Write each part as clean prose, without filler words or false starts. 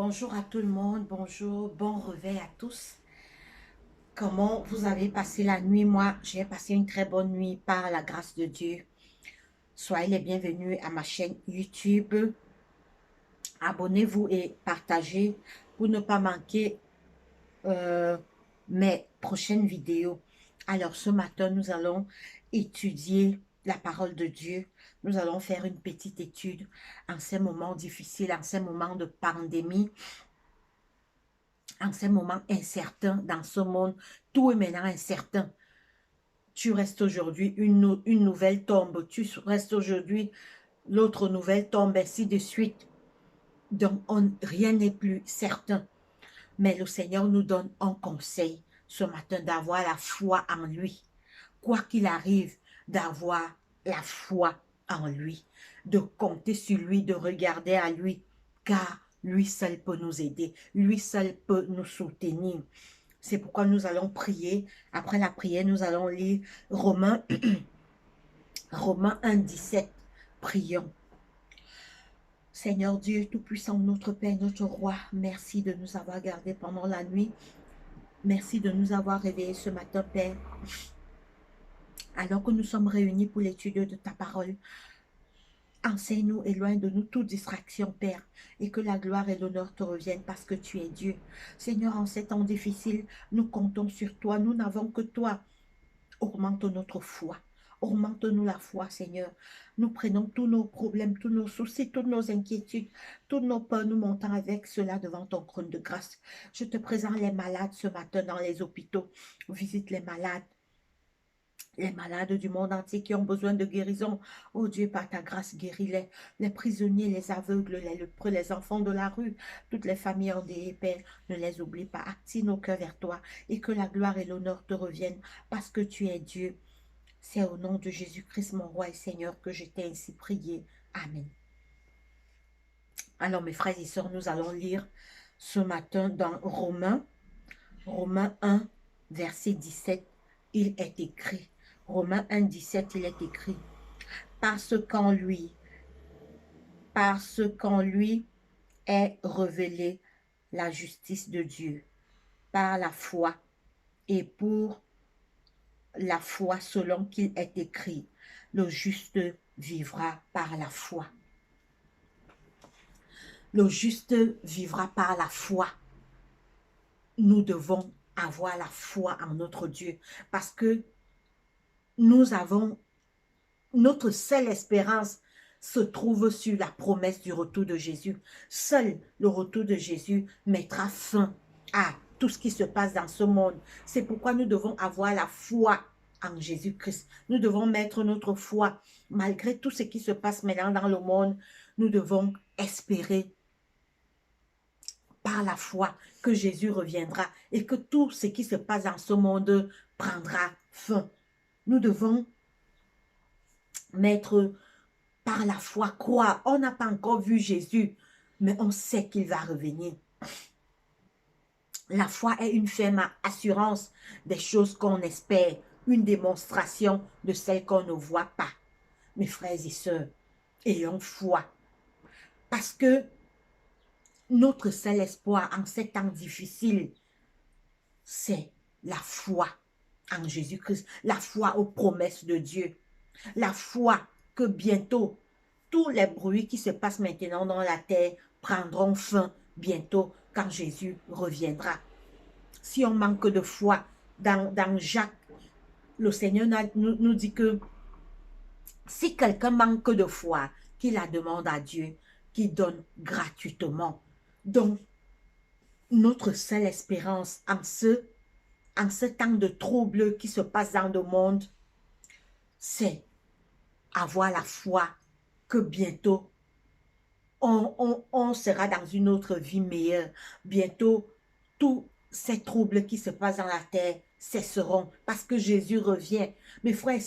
Bonjour à tout le monde, bonjour, bon réveil à tous. Comment vous avez passé la nuit? Moi, j'ai passé une très bonne nuit par la grâce de Dieu. Soyez les bienvenus à ma chaîne YouTube. Abonnez-vous et partagez pour ne pas manquer euh, mes prochaines vidéos. Alors, ce matin, nous allons étudier la parole de Dieu. Nous allons faire une petite étude en ces moments difficiles, en ces moments de pandémie, en ces moments incertains dans ce monde. Tout est maintenant incertain. Tu restes aujourd'hui, une nouvelle tombe. Tu restes aujourd'hui, l'autre nouvelle tombe, ainsi de suite. Donc, rien n'est plus certain. Mais le Seigneur nous donne un conseil ce matin d'avoir la foi en lui. Quoi qu'il arrive, d'avoir la foi en lui, de compter sur lui, de regarder à lui, car lui seul peut nous aider, lui seul peut nous soutenir. C'est pourquoi nous allons prier. Après la prière, nous allons lire Romains, Romains 1, 17. Prions. Seigneur Dieu Tout-Puissant, notre Père, notre Roi, merci de nous avoir gardés pendant la nuit. Merci de nous avoir réveillés ce matin, Père. Alors que nous sommes réunis pour l'étude de ta parole, enseigne-nous, éloigne de nous toute distraction, Père, et que la gloire et l'honneur te reviennent parce que tu es Dieu. Seigneur, en ces temps difficiles, nous comptons sur toi, nous n'avons que toi. Augmente notre foi. Augmente-nous la foi, Seigneur. Nous prenons tous nos problèmes, tous nos soucis, toutes nos inquiétudes, toutes nos peurs, nous montons avec cela devant ton trône de grâce. Je te présente les malades ce matin dans les hôpitaux. Visite les malades du monde entier qui ont besoin de guérison. Oh Dieu, par ta grâce, guéris-les. Les prisonniers, les aveugles, les lépreux, les enfants de la rue, toutes les familles endeuillées, Père, ne les oublie pas. Active nos cœurs vers toi et que la gloire et l'honneur te reviennent parce que tu es Dieu. C'est au nom de Jésus-Christ, mon roi et Seigneur, que je t'ai ainsi prié. Amen. Alors, mes frères et sœurs, nous allons lire ce matin dans Romains 1, verset 17. Il est écrit, Romains 1, 17, il est écrit, parce qu'en lui est révélée la justice de Dieu par la foi et pour la foi selon qu'il est écrit, le juste vivra par la foi. Le juste vivra par la foi. Nous devons avoir la foi en notre Dieu parce que nous avons notre seule espérance se trouve sur la promesse du retour de Jésus. Seul le retour de Jésus mettra fin à tout ce qui se passe dans ce monde. C'est pourquoi nous devons avoir la foi en Jésus-Christ. Nous devons mettre notre foi, malgré tout ce qui se passe maintenant dans le monde, nous devons espérer par la foi que Jésus reviendra et que tout ce qui se passe dans ce monde prendra fin. Nous devons mettre par la foi, croire. On n'a pas encore vu Jésus, mais on sait qu'il va revenir. La foi est une ferme assurance des choses qu'on espère, une démonstration de celles qu'on ne voit pas. Mes frères et sœurs, ayons foi. Parce que notre seul espoir en ces temps difficiles, c'est la foi en Jésus-Christ, la foi aux promesses de Dieu, la foi que bientôt, tous les bruits qui se passent maintenant dans la terre prendront fin bientôt quand Jésus reviendra. Si on manque de foi, dans Jacques, le Seigneur nous dit que si quelqu'un manque de foi, qu'il la demande à Dieu, qu'il donne gratuitement. Donc, notre seule espérance en ce temps de trouble qui se passe dans le monde, c'est avoir la foi que bientôt, on sera dans une autre vie meilleure. Bientôt, tous ces troubles qui se passent dans la terre cesseront parce que Jésus revient. Mes frères,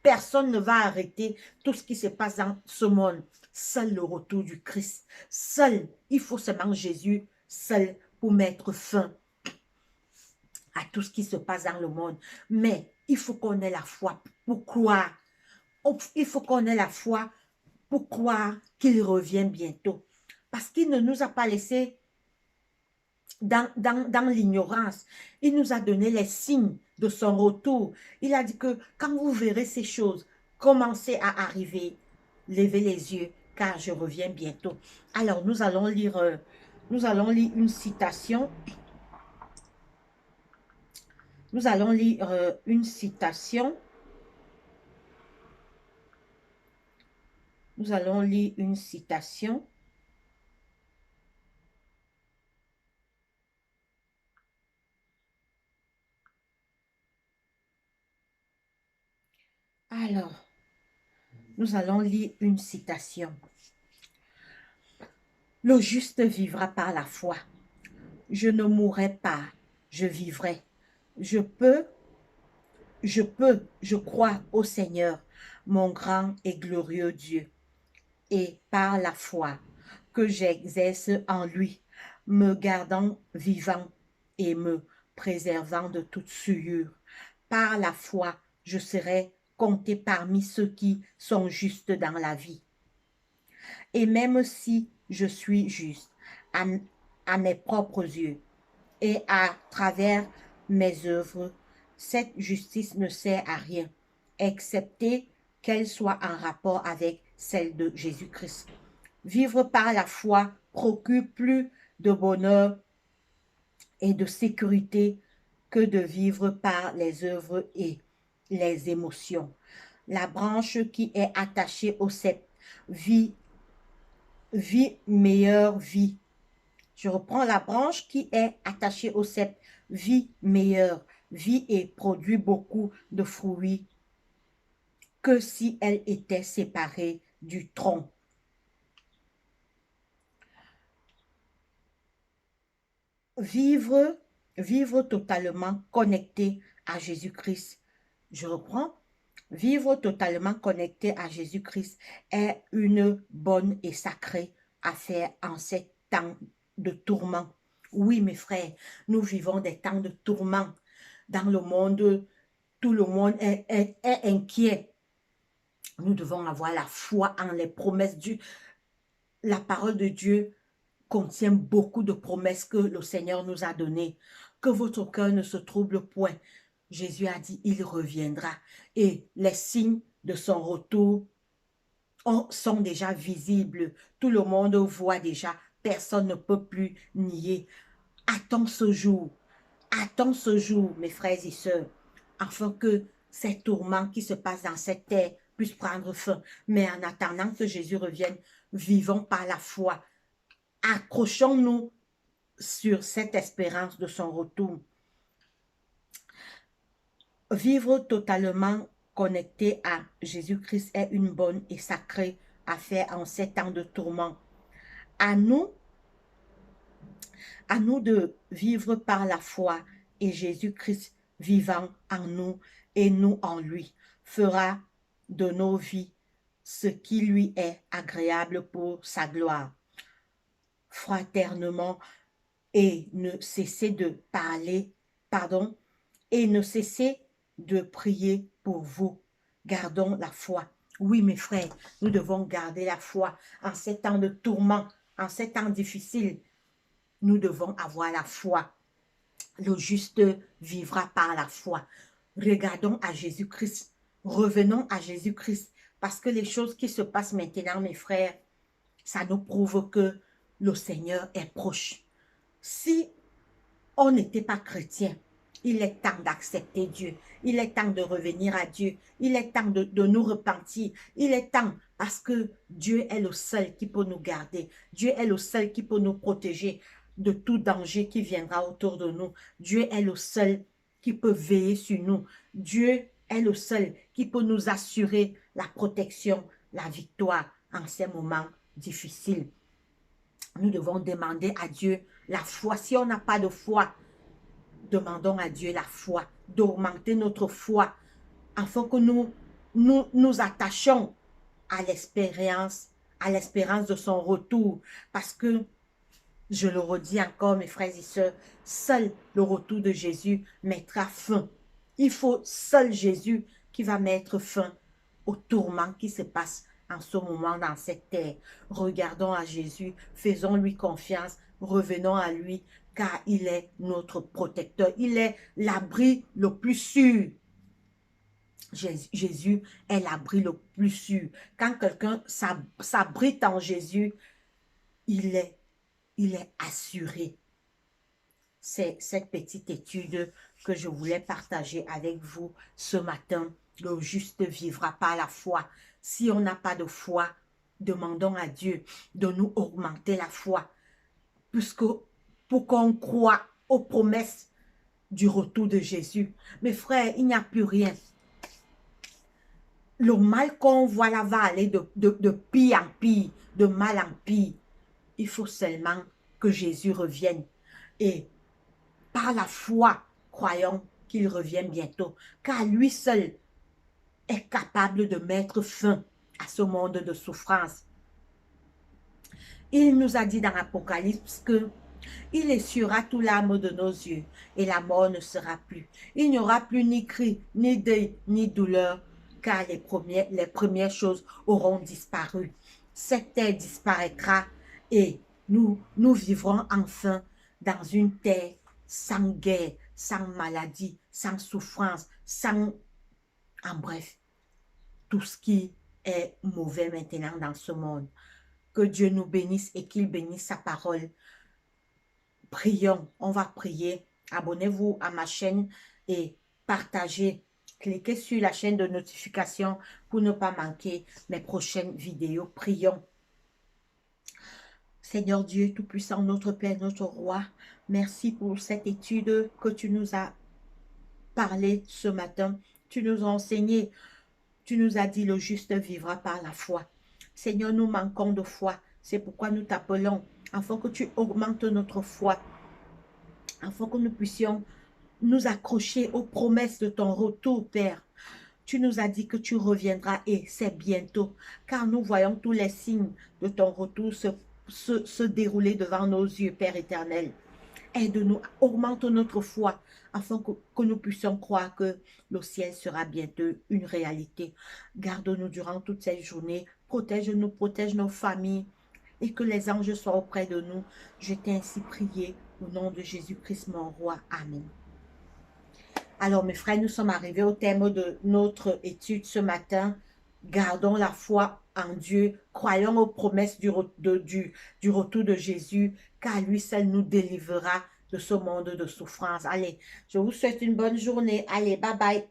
personne ne va arrêter tout ce qui se passe dans ce monde. Seul le retour du Christ. Seul, il faut seulement Jésus, seul pour mettre fin à tout ce qui se passe dans le monde. Mais il faut qu'on ait la foi pour croire. Il faut qu'on ait la foi pour croire qu'il revient bientôt. Parce qu'il ne nous a pas laissé dans l'ignorance. Il nous a donné les signes de son retour. Il a dit que quand vous verrez ces choses commencer à arriver, levez les yeux, car je reviens bientôt. Alors, nous allons lire une citation. Nous allons lire une citation. Nous allons lire une citation. Alors, nous allons lire une citation. Le juste vivra par la foi. Je ne mourrai pas, je vivrai. Je crois au Seigneur, mon grand et glorieux Dieu, et par la foi que j'exerce en lui, me gardant vivant et me préservant de toute souillure. Par la foi, je serai compté parmi ceux qui sont justes dans la vie. Et même si je suis juste à mes propres yeux et à travers mes œuvres, cette justice ne sert à rien, excepté qu'elle soit en rapport avec celle de Jésus-Christ. Vivre par la foi procure plus de bonheur et de sécurité que de vivre par les œuvres et les émotions. La branche qui est attachée au cep vit meilleure vie. Je reprends la branche qui est attachée au cep, vie meilleure, vie et produit beaucoup de fruits que si elle était séparée du tronc. Vivre totalement connecté à Jésus-Christ. Je reprends. Vivre totalement connecté à Jésus-Christ est une bonne et sacrée affaire en ces temps de tourment. Oui, mes frères, nous vivons des temps de tourment. Dans le monde, tout le monde est inquiet. Nous devons avoir la foi en les promesses de Dieu. La parole de Dieu contient beaucoup de promesses que le Seigneur nous a données. Que votre cœur ne se trouble point. Jésus a dit, il reviendra. Et les signes de son retour sont déjà visibles. Tout le monde voit déjà. Personne ne peut plus nier. Attends ce jour. Attends ce jour, mes frères et sœurs, afin que ces tourments qui se passent dans cette terre puissent prendre fin. Mais en attendant que Jésus revienne, vivons par la foi. Accrochons-nous sur cette espérance de son retour. Vivre totalement connecté à Jésus-Christ est une bonne et sacrée affaire en ces temps de tourment. À nous de vivre par la foi, et Jésus-Christ vivant en nous et nous en lui fera de nos vies ce qui lui est agréable pour sa gloire. Fraternement, et ne cessez de parler, et ne cessez de prier pour vous. Gardons la foi. Oui, mes frères, nous devons garder la foi en ces temps de tourment, en ces temps difficiles. Nous devons avoir la foi. Le juste vivra par la foi. Regardons à Jésus-Christ. Revenons à Jésus-Christ. Parce que les choses qui se passent maintenant, mes frères, ça nous prouve que le Seigneur est proche. Si on n'était pas chrétien, il est temps d'accepter Dieu. Il est temps de revenir à Dieu. Il est temps de nous repentir. Il est temps parce que Dieu est le seul qui peut nous garder. Dieu est le seul qui peut nous protéger de tout danger qui viendra autour de nous. Dieu est le seul qui peut veiller sur nous. Dieu est le seul qui peut nous assurer la protection, la victoire en ces moments difficiles. Nous devons demander à Dieu la foi. Si on n'a pas de foi, demandons à Dieu la foi, d'augmenter notre foi, afin que nous attachions à l'espérance de son retour. Parce que, je le redis encore, mes frères et sœurs, seul le retour de Jésus mettra fin. Il faut seul Jésus qui va mettre fin au tourment qui se passe en ce moment dans cette terre. Regardons à Jésus, faisons-lui confiance, revenons à lui, car il est notre protecteur. Il est l'abri le plus sûr. Jésus est l'abri le plus sûr. Quand quelqu'un s'abrite en Jésus, il est, il est assuré. C'est cette petite étude que je voulais partager avec vous ce matin. Le juste vivra par la foi. Si on n'a pas de foi, demandons à Dieu de nous augmenter la foi, puisque pour qu'on croit aux promesses du retour de Jésus. Mes frères, il n'y a plus rien. Le mal qu'on voit là va aller de pire en pire, de mal en pire. Il faut seulement que Jésus revienne. Et par la foi, croyons qu'il revienne bientôt. Car lui seul est capable de mettre fin à ce monde de souffrance. Il nous a dit dans l'Apocalypse que il essuiera tout l'âme de nos yeux et la mort ne sera plus. Il n'y aura plus ni cri, ni deuil, ni douleur, car les premières choses auront disparu. Cette terre disparaîtra et nous vivrons enfin dans une terre sans guerre, sans maladie, sans souffrance, sans... En bref, tout ce qui est mauvais maintenant dans ce monde. Que Dieu nous bénisse et qu'il bénisse sa parole. Prions, on va prier. Abonnez-vous à ma chaîne et partagez. Cliquez sur la chaîne de notification pour ne pas manquer mes prochaines vidéos. Prions. Seigneur Dieu Tout-Puissant, notre Père, notre Roi, merci pour cette étude que tu nous as parlé ce matin. Tu nous as enseigné, tu nous as dit le juste vivra par la foi. Seigneur, nous manquons de foi. C'est pourquoi nous t'appelons, afin que tu augmentes notre foi, afin que nous puissions nous accrocher aux promesses de ton retour, Père. Tu nous as dit que tu reviendras et c'est bientôt, car nous voyons tous les signes de ton retour se dérouler devant nos yeux, Père éternel. Aide-nous, augmente notre foi, afin que nous puissions croire que le ciel sera bientôt une réalité. Garde-nous durant toute cette journée, protège-nous, protège nos familles, et que les anges soient auprès de nous. Je t'ai ainsi prié au nom de Jésus-Christ, mon roi. Amen. Alors, mes frères, nous sommes arrivés au terme de notre étude ce matin. Gardons la foi en Dieu, croyons aux promesses du retour de Jésus, car lui seul nous délivrera de ce monde de souffrance. Allez, je vous souhaite une bonne journée. Allez, bye bye.